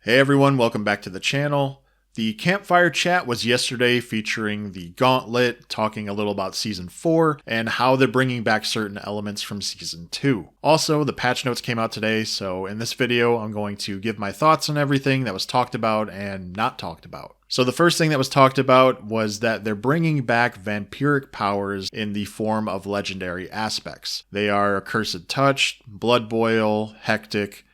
Hey everyone, welcome back to the channel. The Campfire chat was yesterday featuring the Gauntlet, talking a little about Season 4 and how they're bringing back certain elements from Season 2. Also, the patch notes came out today, so in this video I'm going to give my thoughts on everything that was talked about and not talked about. So the first thing that was talked about was that they're bringing back vampiric powers in the form of legendary aspects. They are Accursed Touch, Blood Boil, Hectic,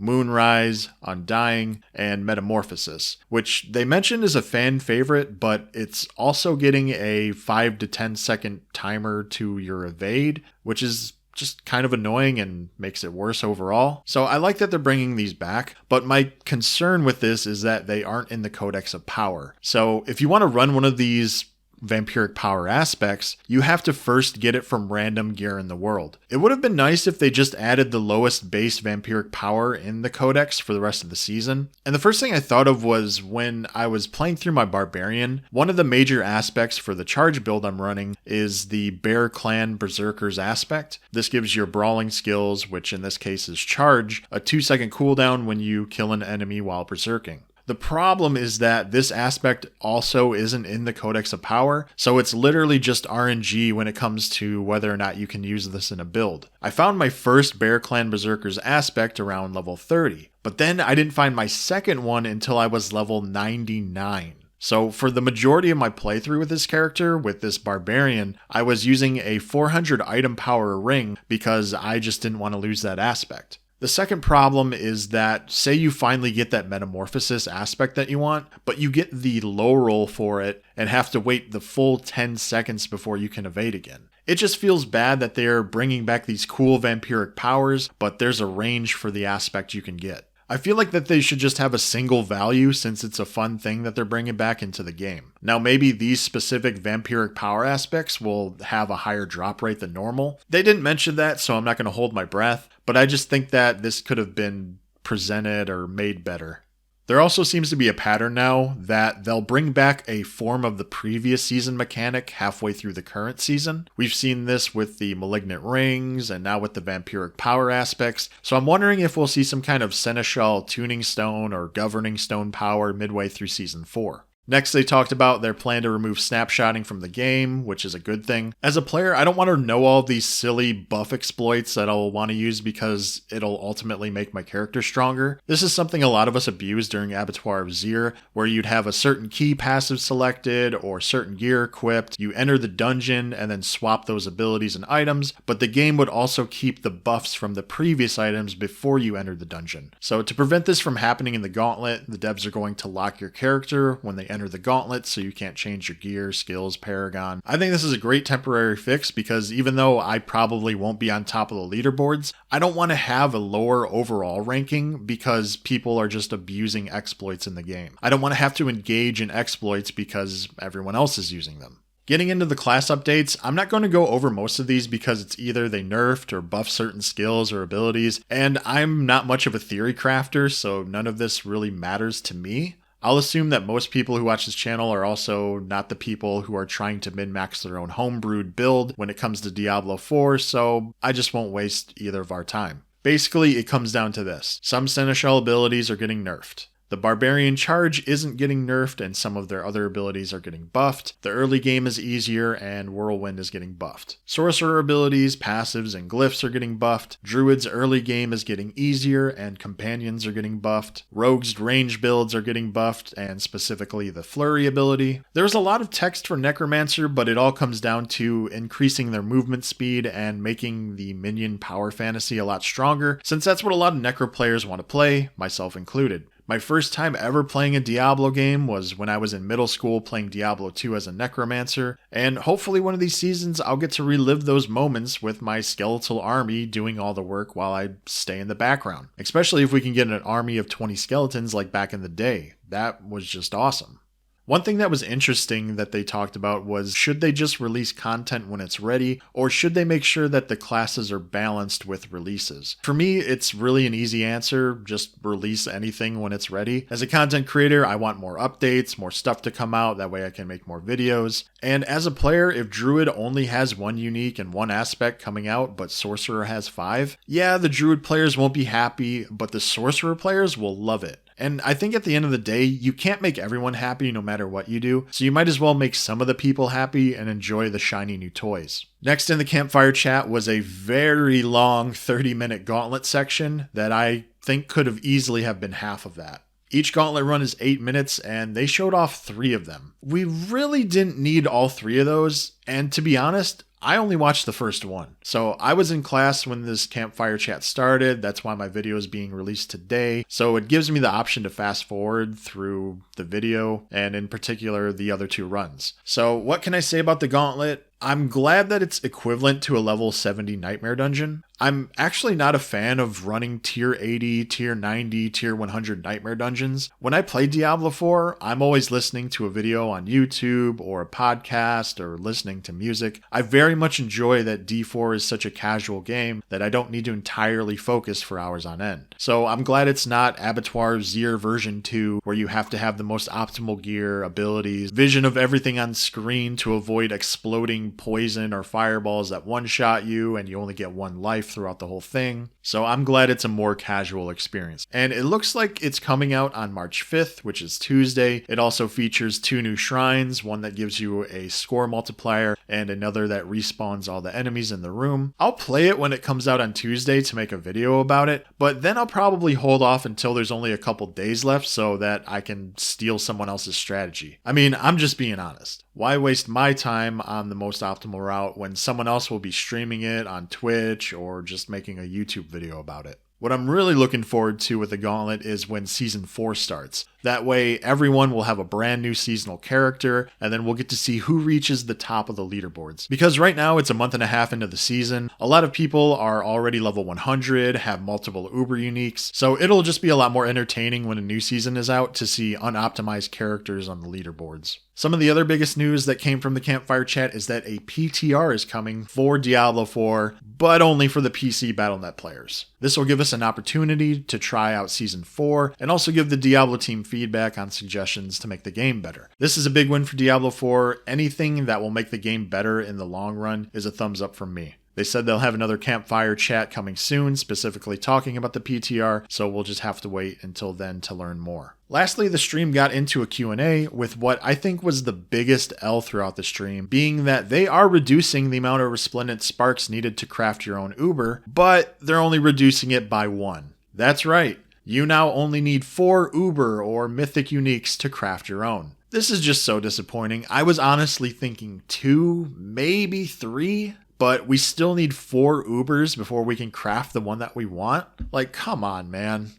Moonrise, Undying, and Metamorphosis, which they mentioned is a fan favorite, but it's also getting a 5 to 10 second timer to your evade, which is just kind of annoying and makes it worse overall. So I like that they're bringing these back, but my concern with this is that they aren't in the Codex of Power. So if you want to run one of these vampiric power aspects, you have to first get it from random gear in the world. It would have been nice if they just added the lowest base vampiric power in the codex for the rest of the season. And the first thing I thought of was when I was playing through my barbarian, one of the major aspects for the charge build I'm running is the Bear Clan Berserkers aspect. This gives your brawling skills, which in this case is charge, a 2-second cooldown when you kill an enemy while berserking. The problem is that this aspect also isn't in the Codex of Power, so it's literally just RNG when it comes to whether or not you can use this in a build. I found my first Bear Clan Berserkers aspect around level 30, but then I didn't find my second one until I was level 99. So for the majority of my playthrough with this character, with this barbarian, I was using a 400 item power ring because I just didn't want to lose that aspect. The second problem is that, say you finally get that metamorphosis aspect that you want, but you get the low roll for it and have to wait the full 10 seconds before you can evade again. It just feels bad that they're bringing back these cool vampiric powers, but there's a range for the aspect you can get. I feel like that they should just have a single value since it's a fun thing that they're bringing back into the game. Now maybe these specific vampiric power aspects will have a higher drop rate than normal. They didn't mention that, so I'm not going to hold my breath, but I just think that this could have been presented or made better. There also seems to be a pattern now that they'll bring back a form of the previous season mechanic halfway through the current season. We've seen this with the Malignant Rings and now with the vampiric power aspects, so I'm wondering if we'll see some kind of Seneschal Tuning Stone or Governing Stone power midway through Season 4. Next, they talked about their plan to remove snapshotting from the game, which is a good thing. As a player, I don't want to know all these silly buff exploits that I'll want to use because it'll ultimately make my character stronger. This is something a lot of us abused during Abattoir of Zir, where you'd have a certain key passive selected or certain gear equipped, you enter the dungeon and then swap those abilities and items, but the game would also keep the buffs from the previous items before you entered the dungeon. So to prevent this from happening in the Gauntlet, the devs are going to lock your character when they enter the Gauntlet so you can't change your gear, skills, paragon. I think this is a great temporary fix because even though I probably won't be on top of the leaderboards, I don't want to have a lower overall ranking because people are just abusing exploits in the game. I don't want to have to engage in exploits because everyone else is using them. Getting into the class updates, I'm not going to go over most of these because it's either they nerfed or buffed certain skills or abilities, and I'm not much of a theory crafter, so none of this really matters to me. I'll assume that most people who watch this channel are also not the people who are trying to min-max their own homebrewed build when it comes to Diablo 4, so I just won't waste either of our time. Basically, it comes down to this. Some Seneschal abilities are getting nerfed. The Barbarian Charge isn't getting nerfed and some of their other abilities are getting buffed. The early game is easier and Whirlwind is getting buffed. Sorcerer abilities, passives, and glyphs are getting buffed. Druid's early game is getting easier and Companions are getting buffed. Rogue's range builds are getting buffed and specifically the Flurry ability. There's a lot of text for Necromancer, but it all comes down to increasing their movement speed and making the minion power fantasy a lot stronger since that's what a lot of Necro players want to play, myself included. My first time ever playing a Diablo game was when I was in middle school playing Diablo 2 as a Necromancer, and hopefully one of these seasons I'll get to relive those moments with my skeletal army doing all the work while I stay in the background. Especially if we can get an army of 20 skeletons like back in the day. That was just awesome. One thing that was interesting that they talked about was should they just release content when it's ready, or should they make sure that the classes are balanced with releases? For me, it's really an easy answer, just release anything when it's ready. As a content creator, I want more updates, more stuff to come out, that way I can make more videos. And as a player, if Druid only has one unique and one aspect coming out, but Sorcerer has 5, yeah, the Druid players won't be happy, but the Sorcerer players will love it. And I think at the end of the day, you can't make everyone happy no matter what you do, so you might as well make some of the people happy and enjoy the shiny new toys. Next in the Campfire chat was a very long 30-minute Gauntlet section that I think could have easily have been half of that. Each Gauntlet run is 8 minutes, and they showed off 3 of them. We really didn't need all 3 of those, and to be honest, I only watched the first one. So I was in class when this Campfire chat started. That's why my video is being released today. So it gives me the option to fast forward through the video, and in particular, the other 2 runs. So what can I say about the Gauntlet? I'm glad that it's equivalent to a level 70 Nightmare Dungeon. I'm actually not a fan of running tier 80, tier 90, tier 100 Nightmare Dungeons. When I play Diablo 4, I'm always listening to a video on YouTube or a podcast or listening to music. I very much enjoy that D4 is such a casual game that I don't need to entirely focus for hours on end. So I'm glad it's not Abattoir Zier version 2, where you have to have the most optimal gear, abilities, vision of everything on screen to avoid exploding poison or fireballs that one-shot you and you only get 1 life throughout the whole thing. So I'm glad it's a more casual experience. And it looks like it's coming out on March 5th, which is Tuesday. It also features 2 new shrines, one that gives you a score multiplier and another that respawns all the enemies in the room. I'll play it when it comes out on Tuesday to make a video about it, but then I'll probably hold off until there's only a couple days left so that I can steal someone else's strategy. I mean, I'm just being honest. Why waste my time on the most optimal route when someone else will be streaming it on Twitch or just making a YouTube video about it? What I'm really looking forward to with the Gauntlet is when Season 4 starts. That way, everyone will have a brand new seasonal character, and then we'll get to see who reaches the top of the leaderboards. Because right now, it's a month and a half into the season, a lot of people are already level 100, have multiple Uber uniques, so it'll just be a lot more entertaining when a new season is out to see unoptimized characters on the leaderboards. Some of the other biggest news that came from the Campfire chat is that a PTR is coming for Diablo 4, but only for the PC Battle.net players. This will give us an opportunity to try out Season 4 and also give the Diablo team feedback on suggestions to make the game better. This is a big win for Diablo 4. Anything that will make the game better in the long run is a thumbs up from me. They said they'll have another Campfire chat coming soon, specifically talking about the PTR, so we'll just have to wait until then to learn more. Lastly, the stream got into a Q&A with what I think was the biggest L throughout the stream, being that they are reducing the amount of Resplendent Sparks needed to craft your own Uber, but they're only reducing it by 1. That's right, you now only need 4 Uber or Mythic Uniques to craft your own. This is just so disappointing. I was honestly thinking 2, maybe 3. But we still need 4 Ubers before we can craft the one that we want? Like, come on, man.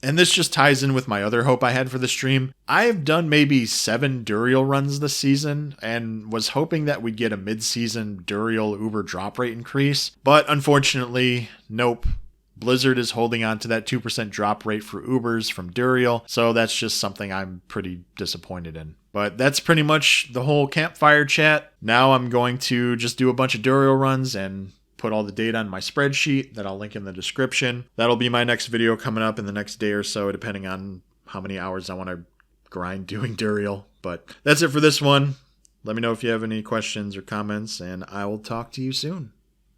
And this just ties in with my other hope I had for the stream. I've done maybe 7 Duriel runs this season and was hoping that we'd get a mid-season Duriel Uber drop rate increase. But unfortunately, nope. Blizzard is holding on to that 2% drop rate for Ubers from Duriel, so that's just something I'm pretty disappointed in. But that's pretty much the whole Campfire chat. Now I'm going to just do a bunch of Duriel runs and put all the data on my spreadsheet that I'll link in the description. That'll be my next video coming up in the next day or so, depending on how many hours I want to grind doing Duriel. But that's it for this one. Let me know if you have any questions or comments, and I will talk to you soon.